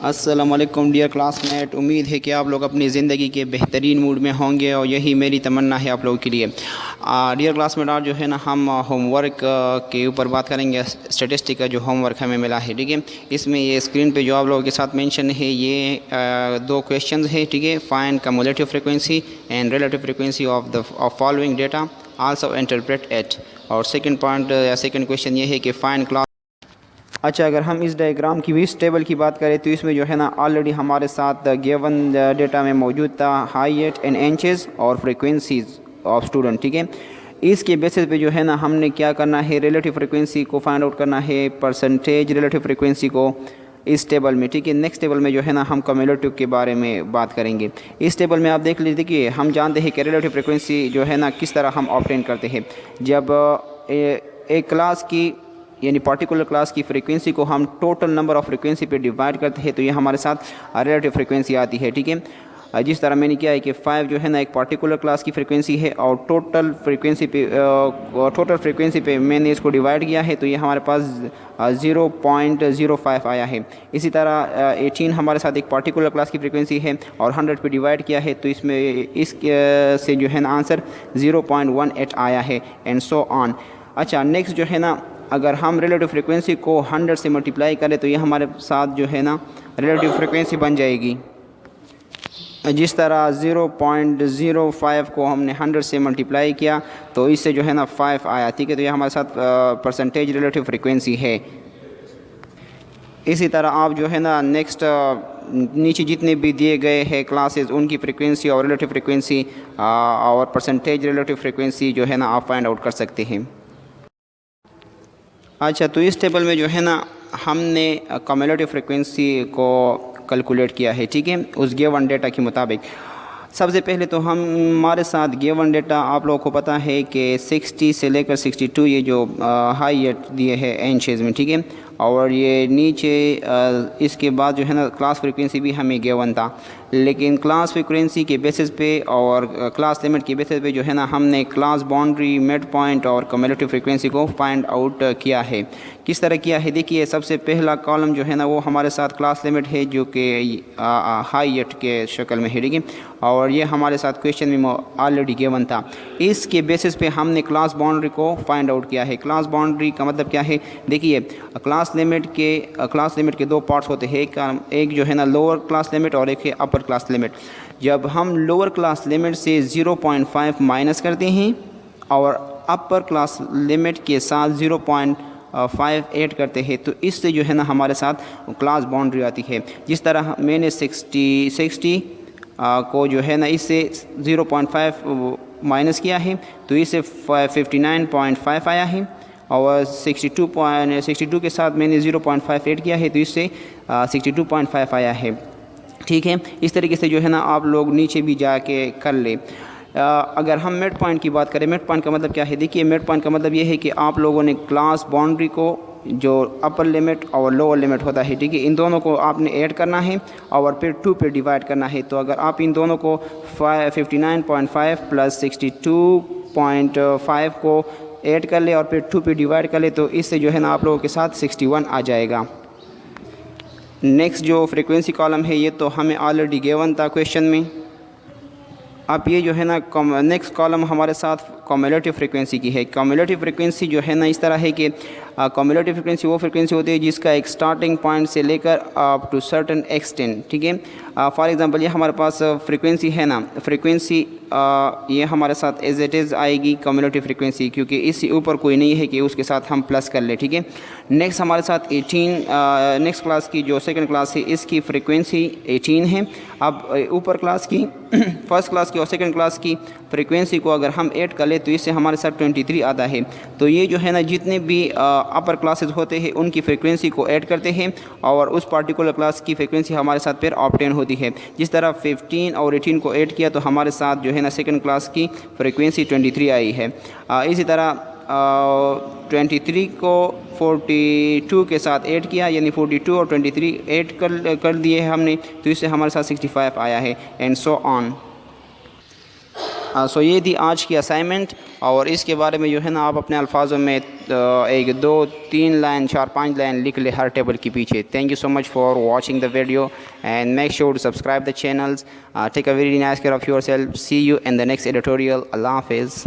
अस्सलामुअलैकुम dear classmate. उम्मीद है कि आप लोग अपनी ज़िंदगी के बेहतरीन मूड में होंगे और यही मेरी तमन्ना है आप लोगों के लिए। डियर क्लासमेट, आज जो है ना हम होमवर्क के ऊपर बात करेंगे। स्टैटिस्टिक का जो होमवर्क हमें मिला है, ठीक है। इसमें ये स्क्रीन पे जो आप लोगों के साथ मेंशन है ये दो क्वेश्चंस है, ठीक है। Find cumulative frequency and relative frequency of following data, also interpret it. और सेकंड पॉइंट या सेकंड क्वेश्चन ये है कि फाइंड क्लास। अच्छा, अगर हम इस डायग्राम की भी इस टेबल की बात करें तो इसमें जो है ना ऑलरेडी हमारे साथ गिवन डेटा में मौजूद था हाइट इन इंचेस और फ्रीक्वेंसीज ऑफ स्टूडेंट, ठीक है। इसके बेसिस पे जो है ना हमने क्या करना है, रिलेटिव फ्रीक्वेंसी को फाइंड आउट करना है, परसेंटेज रिलेटिव फ्रीक्वेंसी को इस टेबल में, ठीक है। नेक्स्ट टेबल में जो है ना हम कम्युलेटिव के बारे में बात करेंगे। इस टेबल में आप देख लीजिए, देखिए हम जानते हैं कि रिलेटिव फ्रीक्वेंसी जो है ना किस तरह हम ऑब्टेन करते हैं। जब एक क्लास की यानी पार्टिकुलर क्लास की फ्रीक्वेंसी को हम टोटल नंबर ऑफ़ फ्रीक्वेंसी पे डिवाइड करते हैं तो ये हमारे साथ रिलेटिव फ्रीक्वेंसी आती है, ठीक है। जिस तरह मैंने किया है कि 5 जो है ना एक पार्टिकुलर क्लास की फ्रीक्वेंसी है और टोटल फ्रीक्वेंसी पे मैंने इसको डिवाइड किया है तो ये हमारे पास 0.05 आया है। इसी तरह 18 हमारे साथ एक पार्टिकुलर क्लास की फ्रीक्वेंसी है और 100 पे डिवाइड किया है तो इसमें इस से जो है ना आंसर 0.18 आया है, एंड सो ऑन। अच्छा, नेक्स्ट जो है ना अगर हम रिलेटिव फ्रीक्वेंसी को 100 से मल्टीप्लाई करें तो ये हमारे साथ जो है ना रिलेटिव फ्रीक्वेंसी बन जाएगी। जिस तरह 0.05 को हमने 100 से मल्टीप्लाई किया तो इससे जो है ना 5 आया, ठीक है। तो ये हमारे साथ परसेंटेज रिलेटिव फ्रीक्वेंसी है। इसी तरह आप जो है ना नेक्स्ट नीचे जितने भी दिए गए हैं क्लासेस उनकी फ्रीक्वेंसी और रिलेटिव फ्रीक्वेंसी और परसेंटेज रिलेटिव फ्रीक्वेंसी जो है ना आप फाइंड आउट कर सकते हैं। अच्छा, तो इस टेबल में जो है ना हमने कम्युलेटिव फ्रीक्वेंसी को कैलकुलेट किया है, ठीक है, उस गिवन डेटा के मुताबिक। सबसे पहले तो हमारे साथ गिवन डेटा आप लोगों को पता है कि 60 से लेकर 62 ये जो हाइट दिए है इंचेस में, ठीक है। और ये नीचे इसके बाद जो है ना क्लास फ्रीक्वेंसी भी हमें गिवन था, लेकिन क्लास फ्रीक्वेंसी के बेसिस पे और क्लास लिमिट के बेसिस पे जो है ना हमने क्लास बाउंड्री, मिड पॉइंट और कम्युलेटिव फ्रीक्वेंसी को फाइंड आउट किया है। किस तरह किया है, देखिए सबसे पहला कॉलम जो है ना वो हमारे साथ क्लास लिमिट है जो कि हाइट के शक्ल में है, ठीक है। और ये हमारे साथ क्वेश्चन में ऑलरेडी गिवन था। इसके बेसिस पे हमने क्लास बाउंड्री को फाइंड आउट किया है। क्लास बाउंड्री का मतलब क्या है, देखिए क्लास लिमिट के दो पार्ट्स होते हैं, एक जो है ना लोअर क्लास लिमिट और एक है अपर क्लास लिमिट। जब हम लोअर क्लास लिमिट से 0.5 माइनस करते हैं और अपर क्लास लिमिट के साथ 0.5 ऐड करते हैं तो इससे जो है ना हमारे साथ क्लास बाउंड्री आती है। जिस तरह मैंने 60 को जो है ना इससे 0.5 माइनस किया है तो इससे 59.5 आया है, और 62 के साथ मैंने 0.5 ऐड किया है तो इससे 62.5 आया है, ठीक है। इस तरीके से जो है ना आप लोग नीचे भी जाके कर ले। अगर हम मिड पॉइंट की बात करें, मिड पॉइंट का मतलब क्या है, देखिए मिड पॉइंट का मतलब ये है कि आप लोगों ने क्लास बाउंड्री को जो अपर लिमिट और लोअर लिमिट होता है, ठीक है, इन दोनों को आपने ऐड करना है और फिर 2 पे डिवाइड करना है। तो अगर आप इन दोनों को 59.5 प्लस 62.5 को ऐड कर ले और फिर 2 पे डिवाइड कर ले तो इससे जो है ना आप लोगों के साथ 61 आ जाएगा। नेक्स्ट जो फ्रीक्वेंसी कॉलम है ये तो हमें ऑलरेडी गिवन था क्वेश्चन में। अब ये जो है ना नेक्स्ट कॉलम हमारे साथ कम्युलेटिव फ्रीक्वेंसी की है। कम्युलेटिव फ्रीक्वेंसी जो है ना इस तरह है कि कम्युलेटिव फ्रीक्वेंसी वो फ्रीक्वेंसी होती है जिसका एक स्टार्टिंग पॉइंट से लेकर अप टू सर्टेन एक्सटेंट, ठीक है। फॉर एग्जांपल ये हमारे पास फ्रीक्वेंसी है ना, फ्रीक्वेंसी ये हमारे साथ एज इट इज़ आएगी कम्युलेटिव फ्रीक्वेंसी, क्योंकि इससे ऊपर कोई नहीं है कि उसके साथ हम प्लस कर ले, ठीक है। नेक्स्ट हमारे साथ 18 नेक्स्ट क्लास की जो सेकंड क्लास है इसकी फ्रीक्वेंसी 18 है। अब ऊपर क्लास की फर्स्ट क्लास की और सेकंड क्लास की फ्रीक्वेंसी को अगर हम ऐड कर ले तो इससे हमारे साथ 23 आता है। तो ये जो है ना जितने भी अपर क्लासेस होते हैं उनकी फ्रीक्वेंसी को ऐड करते हैं और उस पार्टिकुलर क्लास की फ्रीक्वेंसी हमारे साथ फिर ऑब्टेन होती है। जिस तरह 15 और 18 को ऐड किया तो हमारे साथ जो है ना सेकंड क्लास की फ्रीक्वेंसी 23 आई है। इसी तरह 23 को 42 के साथ ऐड किया, यानी 42 और 23 ऐड कर दिए हमने तो इससे हमारे साथ 65 आया है, एंड सो ऑन। सो ये थी आज की असाइनमेंट, और इसके बारे में जो है ना आप अपने अल्फाजों में 1 2 3 लाइन 4 5 लाइन लिख ले हर टेबल के पीछे। Thank you so much for watching the video and make sure to subscribe the channels. Take a very nice care of your self. See you in the next editorial. अल्लाह हाफिज़।